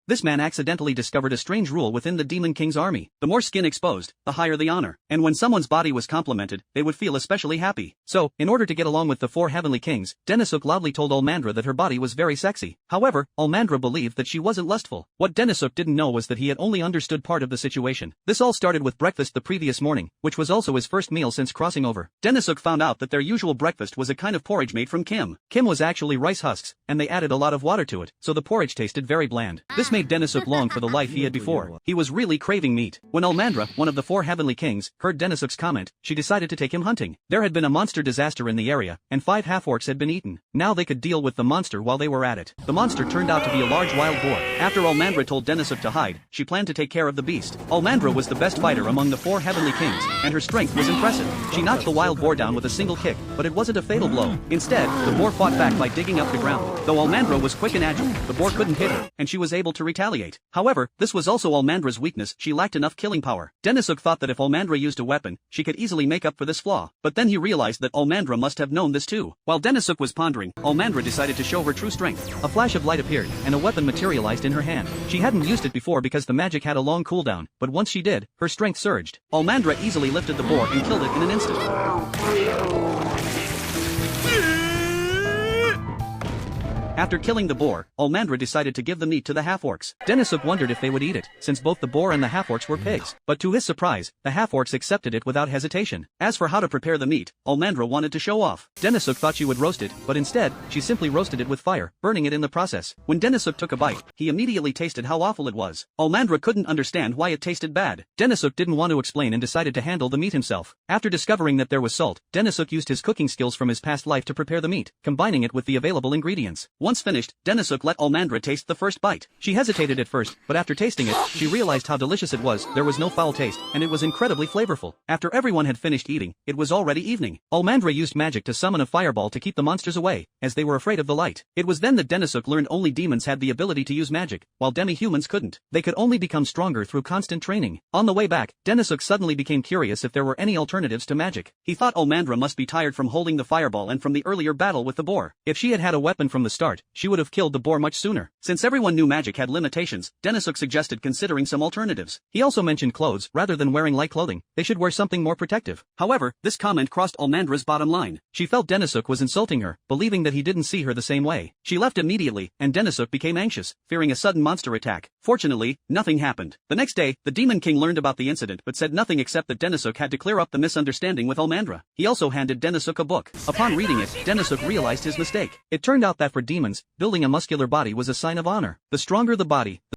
This man accidentally discovered a strange rule within the Demon King's army. The more skin exposed, the higher the honor. And when someone's body was complimented, they would feel especially happy. So, in order to get along with the 4 heavenly kings, Denisuk loudly told Almandra that her body was very sexy. However, Almandra believed that she wasn't lustful. What Denisuk didn't know was that he had only understood part of the situation. This all started with breakfast the previous morning, which was also his first meal since crossing over. Denisuk found out that their usual breakfast was a kind of porridge made from kim. Kim was actually rice husks, and they added a lot of water to it, so the porridge tasted very bland. This made Denisuk long for the life he had before. He was really craving meat. When Almandra, one of the 4 heavenly kings, heard Denisuk's comment, she decided to take him hunting. There had been a monster disaster in the area, and 5 half-orcs had been eaten. Now they could deal with the monster while they were at it. The monster turned out to be a large wild boar. After Almandra told Denisuk to hide, she planned to take care of the beast. Almandra was the best fighter among the 4 heavenly kings, and her strength was impressive. She knocked the wild boar down with a single kick, but it wasn't a fatal blow. Instead, the boar fought back by digging up the ground. Though Almandra was quick and agile, the boar couldn't hit her, and she was able to retaliate. However, this was also Almandra's weakness. She lacked enough killing power. Denisuk thought that if Almandra used a weapon, she could easily make up for this flaw. But then he realized that Almandra must have known this too. While Denisuk was pondering, Almandra decided to show her true strength. A flash of light appeared, and a weapon materialized in her hand. She hadn't used it before because the magic had a long cooldown, but once she did, her strength surged. Almandra easily lifted the boar and killed it in an instant. After killing the boar, Almandra decided to give the meat to the half-orcs. Denisuk wondered if they would eat it, since both the boar and the half-orcs were pigs. But to his surprise, the half-orcs accepted it without hesitation. As for how to prepare the meat, Almandra wanted to show off. Denisuk thought she would roast it, but instead, she simply roasted it with fire, burning it in the process. When Denisuk took a bite, he immediately tasted how awful it was. Almandra couldn't understand why it tasted bad. Denisuk didn't want to explain and decided to handle the meat himself. After discovering that there was salt, Denisuk used his cooking skills from his past life to prepare the meat, combining it with the available ingredients. Once finished, Denisuk let Almandra taste the first bite. She hesitated at first, but after tasting it, she realized how delicious it was. There was no foul taste, and it was incredibly flavorful. After everyone had finished eating, it was already evening. Almandra used magic to summon a fireball to keep the monsters away, as they were afraid of the light. It was then that Denisuk learned only demons had the ability to use magic, while demi-humans couldn't. They could only become stronger through constant training. On the way back, Denisuk suddenly became curious if there were any alternatives to magic. He thought Almandra must be tired from holding the fireball and from the earlier battle with the boar. If she had had a weapon from the start, she would have killed the boar much sooner. Since everyone knew magic had limitations, Denisuk suggested considering some alternatives. He also mentioned clothes. Rather than wearing light clothing, they should wear something more protective. However, this comment crossed Almandra's bottom line. She felt Denisuk was insulting her, believing that he didn't see her the same way. She left immediately, and Denisuk became anxious, fearing a sudden monster attack. Fortunately, nothing happened. The next day, the Demon King learned about the incident but said nothing except that Denisuk had to clear up the misunderstanding with Almandra. He also handed Denisuk a book. Upon reading it, Denisuk realized his mistake. It turned out that for demons, building a muscular body was a sign of honor. The stronger the body,